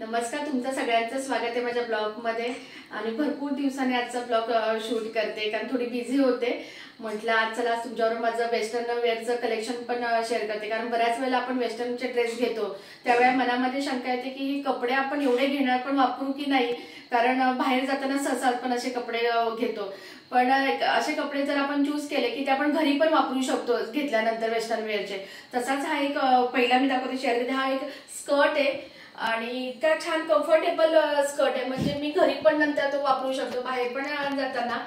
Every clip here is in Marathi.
नमस्कार, तुमचं सगळ्यांचं स्वागत आहे माझ्या ब्लॉगमध्ये. आणि भरपूर दिवसांनी आजचा ब्लॉग शूट करते कारण थोडी बिझी होते. म्हटलं आज चला तुमच्यावर माझं वेस्टर्न वेअरचं कलेक्शन पण शेअर करते, कारण बऱ्याच वेळेला आपण वेस्टर्नचे ड्रेस घेतो त्यावेळेला मनामध्ये शंका येते की हे कपडे आपण एवढे घेणार पण वापरू की नाही, कारण बाहेर जाताना सहसा पण असे कपडे घेतो. पण असे कपडे जर आपण चूज केले की ते आपण घरी पण वापरू शकतो घेतल्यानंतर वेस्टर्न वेअरचे. तसाच हा एक पहिला मी दाखवते शेअर करते. हा एक स्कर्ट आहे आणि इतका छान कम्फर्टेबल स्कर्ट आहे, म्हणजे मी घरी पण नंतर तो वापरू शकतो बाहेर पण जाताना.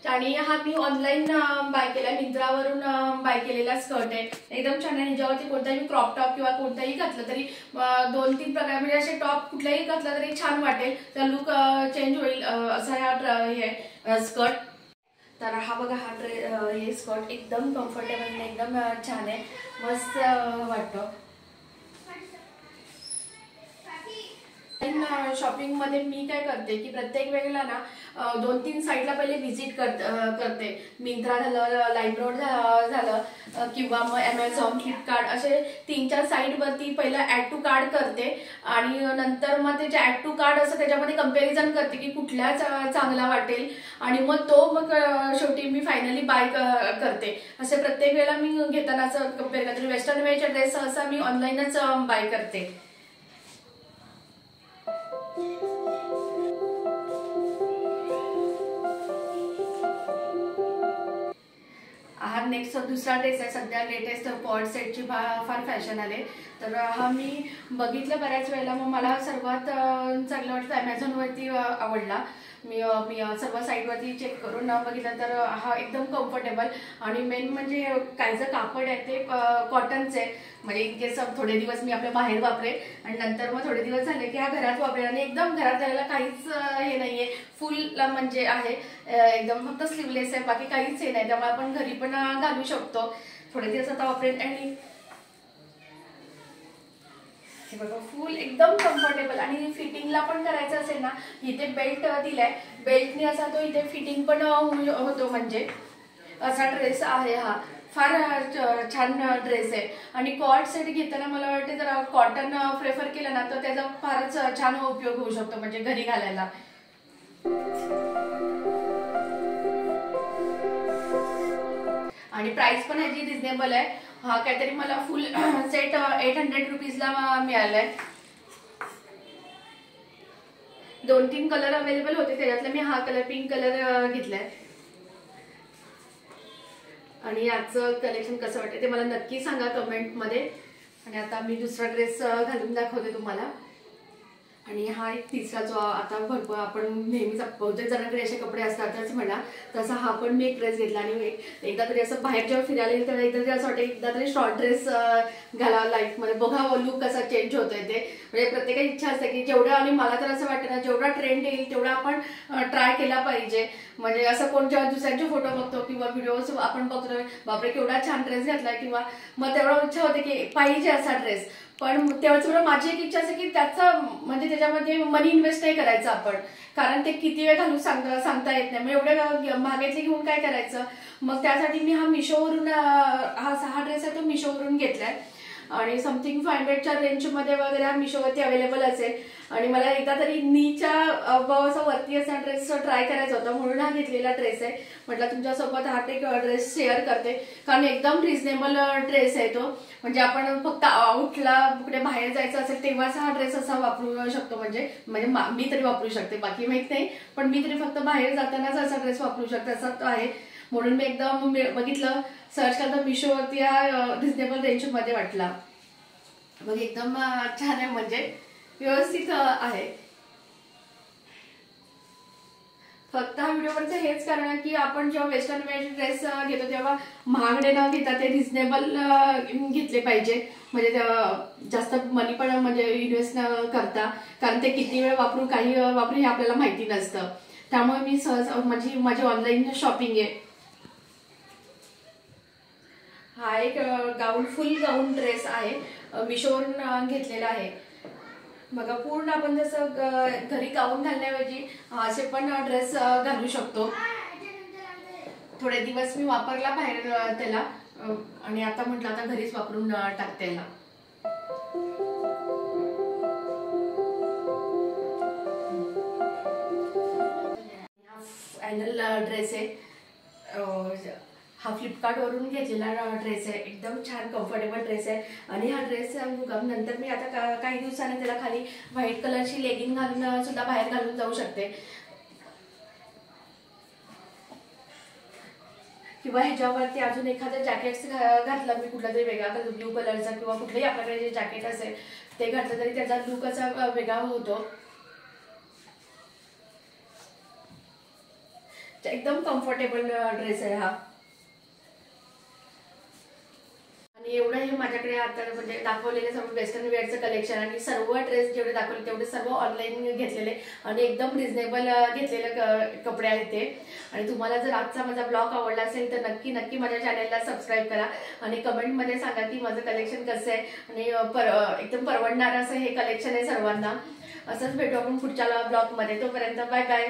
आणि हा मी ऑनलाईन बाय केला, मिंत्रावरून बाय केलेला स्कर्ट आहे. एकदम छान आहे. ह्याच्यावरती कोणताही क्रॉप टॉप किंवा कोणताही घातलं तरी 2-3 प्रकार म्हणजे असे टॉप कुठलाही घातला तरी छान वाटेल, तर लुक चेंज होईल असा हा स्कर्ट. तर हा बघा हा हे स्कर्ट एकदम कम्फर्टेबल एकदम छान आहे, मस्त वाटतं. शॉपिंग मध्ये मी काय करते की प्रत्येक वेळेला ना 2-3 साईटला पहिले व्हिजिट करते. मिंत्रा झालं, लाईमरोड झालं किंवा मग ॲमेझॉन, फ्लिपकार्ट असे 3-4 साईट वरती पहिला ऍड टू कार्ट करते आणि नंतर मग ते जे ऍड टू कार्ट असं त्याच्यामध्ये कंपॅरिझन करते की कुठल्या चांगला वाटेल आणि मग शेवटी मी फायनली बाय करते. असे प्रत्येक वेळेला मी घेताना असं कम्पेअर करते. वेस्टर्न वेअरचे ड्रेस सहसा मी ऑनलाईनच बाय करते. हा नेक्स्ट दुसरा ड्रेस आहे. सध्या लेटेस्ट कॉर्ड सेटची फार फॅशन आले, तर हा मी बघितलं बऱ्याच वेळेला. मग मला सर्वात चांगलं वाटतं ॲमेझॉनवरती आवडला. मी सर्व साईटवरती चेक करून बघितलं तर हा एकदम कम्फर्टेबल आणि मेन म्हणजे काय जर कापड आहे ते कॉटनचे, म्हणजे इतके थोडे दिवस मी आपल्या बाहेर वापरेल आणि नंतर मग थोडे दिवस झाले की हा घरात वापरेल आणि एकदम घरात राहायला काहीच हे नाहीये, फुल म्हणजे आहे एकदम, फक्त स्लीवलेस आहे, बाकी काहीच हे नाही, त्यामुळे आपण घरी पण घालू शकतो. थोडे दिवस आता वापरेल आणि हे बघा फुल एकदम कम्फर्टेबल. आणि फिटिंगला पण करायचं असेल ना, इथे बेल्ट दिलाय, बेल्टने असा तो इथे फिटिंग पण होतो, म्हणजे असा ड्रेस आहे हा. फार छान ड्रेस आहे आणि कॉर्ड सेट घेताना मला वाटते जर कॉटन प्रेफर केलं ना तर त्याचा फारच छान उपयोग होऊ शकतो, म्हणजे घरी घालायला. आणि प्राइस पण ह्याची रिझनेबल आहे. हा काहीतरी मला फुल सेट 800 रुपीजला मिळालाय. 2-3 कलर अवेलेबल होते, त्याच्यातला मी हा कलर पिंक कलर घेतलाय. आणि याचं कलेक्शन कसं वाटतं ते मला नक्की सांगा कमेंटमध्ये. आणि आता मी दुसरा ड्रेस घालून दाखवते तुम्हाला. आणि हा एक तिसरा जो आता भरपूर आपण नेहमीच बहुतेक जणांकडे असे कपडे असतातच म्हणा, तसा हा पण मी एक ड्रेस घेतला. आणि एकदा तरी असं बाहेर जेव्हा फिरायला येईल तेव्हा एकदा तरी असं वाटतं एकदा तरी शॉर्ट ड्रेस घालावा लाईफमध्ये, बघावं लुक कसा चेंज होतोय ते. म्हणजे प्रत्येकाची इच्छा असते की जेवढं, आणि मला तर असं वाटतं ना जेवढा ट्रेंड येईल तेवढा आपण ट्राय केला पाहिजे. म्हणजे असं कोण जेव्हा दुसऱ्यांचे फोटो बघतो किंवा व्हिडिओज आपण बघतोय, बापरे केवढा छान ड्रेस घातलाय, किंवा मग तेवढा इच्छा होते की पाहिजे असा ड्रेस. पण तेव्हाच माझी एक इच्छा असते की त्याचं म्हणजे त्याच्यामध्ये मनी इन्व्हेस्ट नाही करायचं आपण, कारण ते किती वेळ घालून सांगता येत नाही. मग एवढ्या महागातले घेऊन काय करायचं. मग त्यासाठी मी हा मिशोवरून हा ड्रेस आहे तो मिशोवरून घेतलाय आणि समथिंग 500च्या रेंजमध्ये वगैरे हा मिशोवरती अवेलेबल असेल. आणि मला एकदा तरी नीच्या असा वरती असा ड्रेस ट्राय करायचा होता, म्हणून हा घेतलेला ड्रेस आहे. म्हटलं तुमच्यासोबत हा एक ड्रेस शेअर करते, कारण एकदम रिझनेबल ड्रेस आहे तो. म्हणजे आपण फक्त आउटला कुठे बाहेर जायचं असेल तेव्हाच हा ड्रेस असा वापरू शकतो, म्हणजे मी तरी वापरू शकते, बाकी माहित नाही, पण मी तरी फक्त बाहेर जातानाच असा ड्रेस वापरू शकते असा तो आहे. म्हणून मी एकदम बघितलं, सर्च केलं, मिशोवरती हा रिझनेबल रेंजमध्ये वाटला. मग एकदम छान आहे, म्हणजे व्यवस्थित आहे. फक्त हा व्हिडिओवरचं हेच कारण की आपण जेव्हा वेस्टर्न वेअर ड्रेस घेतो तेव्हा महागडे न घेता ते रिझनेबल घेतले पाहिजे, म्हणजे जास्त मनी पण म्हणजे इन्व्हेस्ट न करता, कारण ते किती वेळ वापरू काही वापरू हे आपल्याला माहिती नसतं. त्यामुळे मी सहज माझी ऑनलाईन शॉपिंग आहे. हा एक गाऊन, फुल गाऊन ड्रेस आहे, मिशोवरून घेतलेला आहे. बघा पूर्ण आपण जसं घरी गाऊन घालण्याऐवजी असे पण ड्रेस घालू शकतो. थोडे दिवस मी वापरला बाहेर त्याला आणि आता म्हटलं आता घरीच वापरून टाकते याला. कम्फर्टेबल ड्रेस आहे। हा फ्लिपकार्टवरून घेतलेला ड्रेस आहे, एकदम छान कम्फर्टेबल ड्रेस आहे। आणि हा ड्रेस नंतर मी आता काही दिवसांनी त्याला खाली व्हाईट कलरची लेगिंग घालून सुद्धा बाहेर घालून जाऊ शकते, किंवा ह्याच्यावरती अजून एखादं जॅकेट्स घातलं मी, कुठला तरी वेगळा ब्ल्यू कलरचा किंवा कुठलंही आपल्याकडे जे जॅकेट असेल ते घातलं तरी त्याचा लुक असा वेगळा होतो। एकदम कम्फर्टेबल ड्रेस आहे हा। आणि एवढं हे माझ्याकडे आता म्हणजे दाखवलेले सर्व वेस्टर्न वेअरचं कलेक्शन आणि सर्व ड्रेस जेवढे दाखवले तेवढे सर्व ऑनलाईन घेतलेले आणि एकदम रिझनेबल घेतलेले कपडे आहेत ते। आणि तुम्हाला जर आजचा माझा ब्लॉग आवडला असेल तर नक्की नक्की माझ्या चॅनलला सबस्क्राईब करा आणि कमेंटमध्ये सांगा की माझं कलेक्शन कसं आहे आणि एकदम परवडणारं असं हे कलेक्शन आहे सर्वांना। असंच भेटू आपण पुढच्या ब्लॉगमध्ये, तोपर्यंत बाय बाय।